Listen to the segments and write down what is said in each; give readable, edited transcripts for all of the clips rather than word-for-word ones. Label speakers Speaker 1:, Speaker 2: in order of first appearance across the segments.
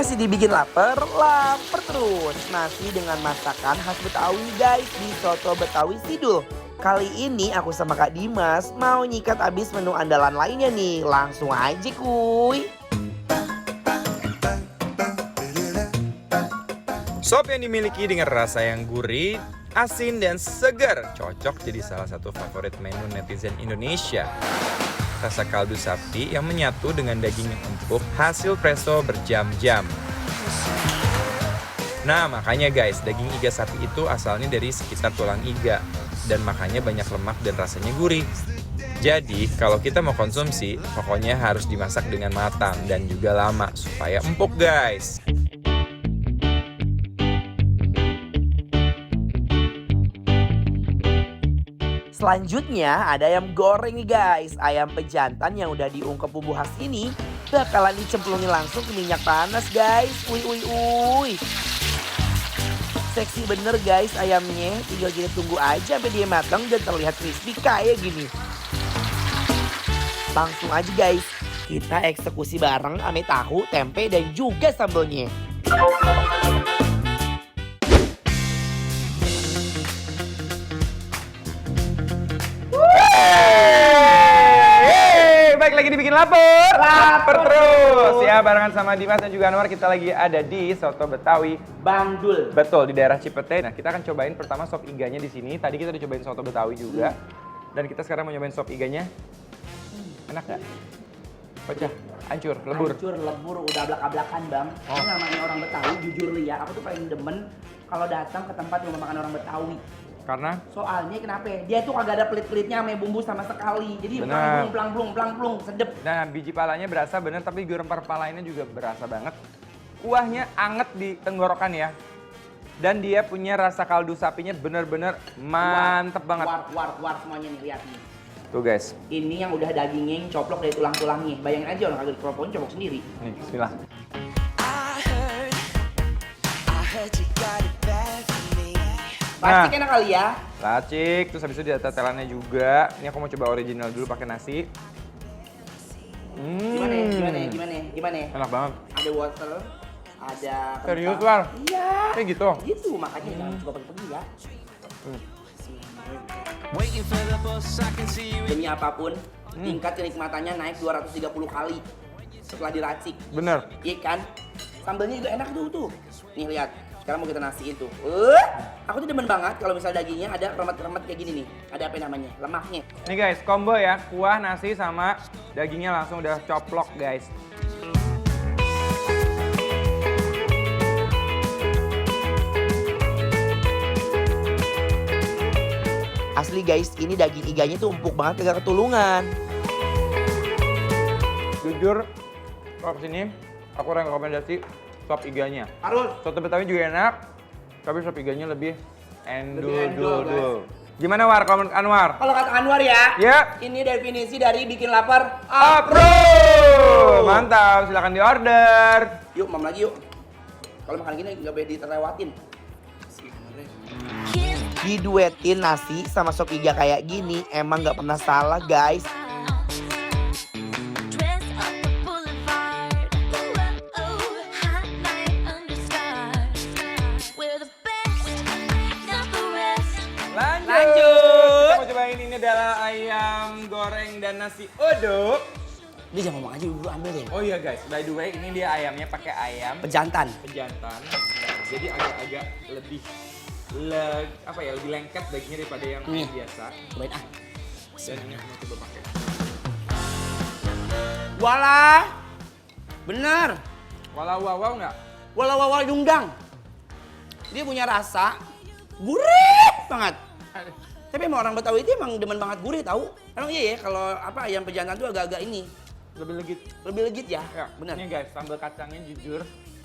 Speaker 1: Masih dibikin lapar terus. Masih dengan masakan khas Betawi guys di Soto Betawi Sidul. Kali ini aku sama Kak Dimas mau nyikat abis menu andalan lainnya nih. Langsung aja kuy.
Speaker 2: Sop yang dimiliki dengan rasa yang gurih, asin dan segar cocok jadi salah satu favorit menu netizen Indonesia. Rasa kaldu sapi yang menyatu dengan daging yang empuk hasil presto berjam-jam. Nah makanya guys, daging iga sapi itu asalnya dari sekitar tulang iga dan makanya banyak lemak dan rasanya gurih. Jadi kalau kita mau konsumsi, pokoknya harus dimasak dengan matang dan juga lama supaya empuk guys.
Speaker 1: Selanjutnya ada ayam goreng nih guys. Ayam pejantan yang udah diungkep bumbu khas ini bakalan dicemplungin langsung ke minyak panas guys. Uy. Seksi bener guys ayamnya. Tinggal kita tunggu aja sampai dia matang dan terlihat crispy kayak gini. Langsung aja guys, kita eksekusi bareng ame tahu, tempe dan juga sambelnya.
Speaker 2: Baik lagi dibikin lapar terus ya, barengan sama Dimas dan juga Anwar. Kita lagi ada di Soto Betawi
Speaker 1: Bandul.
Speaker 2: Betul, di daerah Cipete. Nah kita akan cobain pertama sop iganya di sini. Tadi kita udah cobain soto Betawi juga. Dan kita sekarang mau nyobain sop iganya. Enak gak? Pecah, hancur, lebur.
Speaker 3: Hancur, lebur, udah ablak-ablakan bang. Itu namanya orang Betawi, jujur li ya, aku tuh paling demen kalau datang ke tempat rumah makan orang Betawi.
Speaker 2: Karena?
Speaker 3: Soalnya kenapa? Dia tuh kagak ada pelit-pelitnya sama bumbu sama sekali. Jadi
Speaker 2: Benar.
Speaker 3: plangplung, sedep.
Speaker 2: Nah biji palanya berasa bener, tapi rempah-rempah lainnya juga berasa banget. Kuahnya anget di tenggorokan ya. Dan dia punya rasa kaldu sapinya bener-bener mantep banget.
Speaker 3: War semuanya nih, lihat nih.
Speaker 2: Tuh guys.
Speaker 3: Ini yang udah dagingnya yang coplok dari tulang-tulangnya. Bayangin aja orang kagak dikeropokin coplok sendiri.
Speaker 2: Nih, bismillah.
Speaker 3: Pasti enak kali ya.
Speaker 2: Racik, terus habis itu ada tetelannya juga. Ini aku mau coba original dulu pakai nasi.
Speaker 3: Gimana?
Speaker 2: Enak banget.
Speaker 3: Ada wortel, ada kentang.
Speaker 2: Serius, War?
Speaker 3: Iya.
Speaker 2: Kayak gitu?
Speaker 3: Gitu, makanya jangan coba pergi ya. Demi apapun, tingkat kenikmatannya naik 230 kali setelah diracik.
Speaker 2: Bener.
Speaker 3: Iya kan? Sambelnya juga enak tuh. Nih lihat. Sekarang mau kita nasiin tuh. Aku tuh demen banget kalau misal dagingnya ada remet-remet kayak gini nih. Ada apa namanya? Lemaknya.
Speaker 2: Nih guys, combo ya. Kuah, nasi, sama dagingnya langsung udah coplok guys.
Speaker 1: Asli guys, ini daging iganya tuh empuk banget, kagak ketulungan.
Speaker 2: Jujur, kalau kesini aku rekomendasi sop iganya.
Speaker 3: Harus.
Speaker 2: Soto Betawi juga enak, tapi sop iganya lebih
Speaker 3: endul,
Speaker 2: endul. Gimana War, kalau menurut Anwar?
Speaker 3: Kalau kata Anwar ya,
Speaker 2: Ya.
Speaker 3: ini definisi dari bikin lapar.
Speaker 2: Approve! Mantap, silakan diorder.
Speaker 3: Yuk, mam lagi yuk. Kalau makan gini nggak boleh diterlewatin.
Speaker 1: Diduetin nasi sama sop iga kayak gini emang nggak pernah salah guys.
Speaker 2: Lanjut. Kita mau cobain, ini adalah ayam goreng dan nasi uduk.
Speaker 3: Ini jangan ngomong aja dulu, ambil deh.
Speaker 2: Oh iya guys, by the way ini dia ayamnya pakai ayam
Speaker 3: Pejantan.
Speaker 2: pejantan. Jadi agak-agak lebih lebih lengket dagingnya daripada yang biasa.
Speaker 3: Cobain ah.
Speaker 2: Dan ini aku mau coba pakai.
Speaker 3: Walah. Bener.
Speaker 2: Walau nggak?
Speaker 3: Walah dungdang. Dia punya rasa gurih banget. Tapi emang orang Betawi itu emang demen banget gurih tahu. Emang iya ya kalau ayam pejantan tuh agak-agak ini. Lebih legit ya?
Speaker 2: Ya,
Speaker 3: Bener.
Speaker 2: Ini guys, sambal kacangnya jujur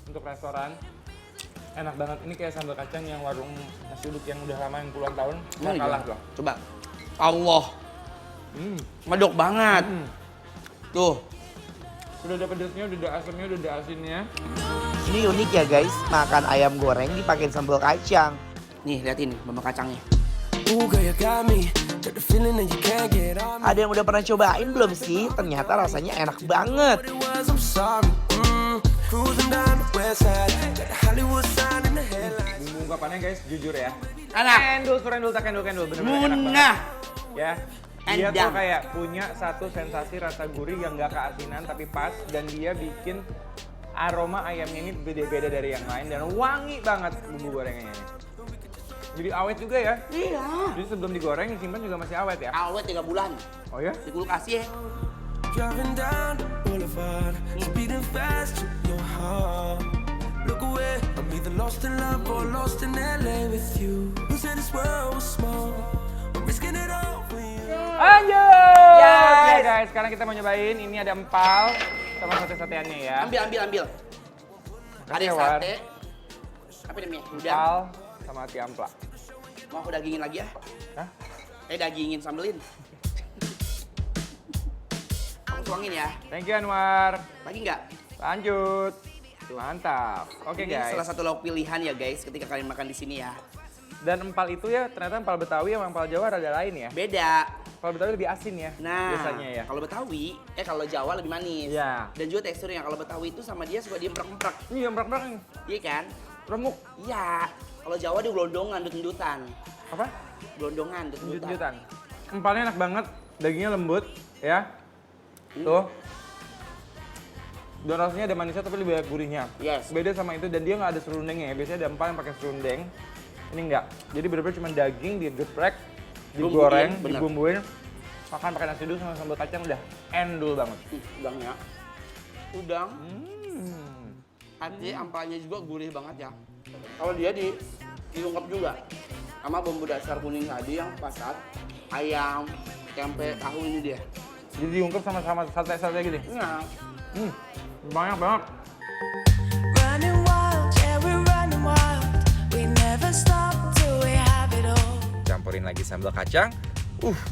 Speaker 2: untuk restoran enak banget. Ini kayak sambal kacang yang warung nasi uduk yang udah lama, yang puluhan tahun. Nggak kalah loh.
Speaker 3: Coba. Allah. Medok banget. Tuh.
Speaker 2: Udah ada pedasnya, udah ada asamnya, udah ada asinnya.
Speaker 1: Ini unik ya guys, makan ayam goreng dipakein sambal kacang.
Speaker 3: Nih liatin bumbu kacangnya.
Speaker 1: Ada yang udah pernah cobain belum sih? Ternyata rasanya enak banget.
Speaker 4: Cruising down the west side, got the Hollywood sign in the headlights.
Speaker 2: Bumbu ungkapannya guys, jujur ya.
Speaker 3: Enak.
Speaker 2: Cendol, surendol, tak cendol, bener-bener enak banget.
Speaker 3: Munah.
Speaker 2: Ya, dia tuh
Speaker 3: Endang.
Speaker 2: kayak punya satu sensasi rasa gurih yang gak keasinan tapi pas, dan dia bikin aroma ayamnya ini beda-beda dari yang lain dan wangi banget bumbu gorengannya ini. Jadi awet juga ya.
Speaker 3: Iya.
Speaker 2: Jadi sebelum digoreng disimpan juga masih awet ya.
Speaker 3: Awet 3 bulan.
Speaker 2: Oh ya?
Speaker 3: Di kulkas ya.
Speaker 4: Driving down the boulevard, speeding fast to your heart. Look away, I'm either lost in love or lost in LA with you. Who said this world was small? I'm risking it all for you.
Speaker 2: Lanjut!
Speaker 3: Yes.
Speaker 2: Ya guys, sekarang kita mau nyobain. Ini ada empal sama sate-sateannya ya.
Speaker 3: Ambil. Ada
Speaker 2: ya, War.
Speaker 3: sate. Apa namanya? Udang.
Speaker 2: Empal sama ati ampla.
Speaker 3: Mau aku dagingin lagi ya?
Speaker 2: Hah?
Speaker 3: Dagingin sambelin. Aku tuangin ya.
Speaker 2: Thank you Anwar.
Speaker 3: Lagi nggak?
Speaker 2: Lanjut. Mantap. Oke
Speaker 3: Ini
Speaker 2: guys.
Speaker 3: salah satu lauk pilihan ya guys ketika kalian makan di sini ya.
Speaker 2: Dan empal itu ya ternyata empal Betawi sama empal Jawa rada lain ya.
Speaker 3: Beda.
Speaker 2: Empal Betawi lebih asin ya
Speaker 3: Nah,
Speaker 2: biasanya ya.
Speaker 3: kalau Betawi, kalau Jawa lebih manis.
Speaker 2: Iya.
Speaker 3: Dan juga teksturnya kalau Betawi itu sama dia suka diemprek-emprek.
Speaker 2: Ini yang berak-berak nih.
Speaker 3: Iya kan?
Speaker 2: Remuk.
Speaker 3: Iya. Kalau Jawa dia gelondongan, dut-dutan.
Speaker 2: Apa?
Speaker 3: Gelondongan, dut-dutan.
Speaker 2: Lanjutan. Empalnya enak banget, dagingnya lembut ya. Tuh. Dan rasanya ada manisnya tapi lebih banyak gurihnya.
Speaker 3: Yes.
Speaker 2: Beda sama itu dan dia nggak ada serundengnya ya. Biasanya ada empal yang pakai serundeng. Ini enggak. Jadi bener-bener cuma daging digeprek, digoreng,
Speaker 3: Bumbuin, bener.
Speaker 2: dibumbuin. Makan pakai nasi dulu sama sambal kacang udah endul banget.
Speaker 3: Udangnya. Udang.
Speaker 2: Hmm.
Speaker 3: Hati ampalnya juga gurih banget ya. Kalau dia diungkep juga sama bumbu dasar kuning tadi yang pasat, ayam, tempe, tahu ini dia.
Speaker 2: Jadi diungkep sama sate-sate gitu.
Speaker 3: Nah,
Speaker 2: Banyak banget.
Speaker 5: Running wild, yeah, we're running wild. We never stop till we have it all.
Speaker 2: Campurin lagi sambal kacang.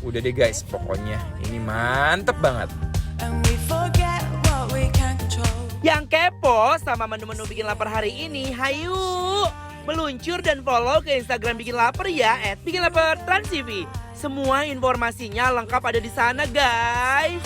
Speaker 2: Udah deh guys, pokoknya ini mantep banget.
Speaker 5: And we forget what we can't control.
Speaker 1: Yang kepo sama menu-menu bikin lapar hari ini, hayu meluncur dan follow ke Instagram Bikin Lapar ya, @bikinlapartransTV. Semua informasinya lengkap ada di sana guys.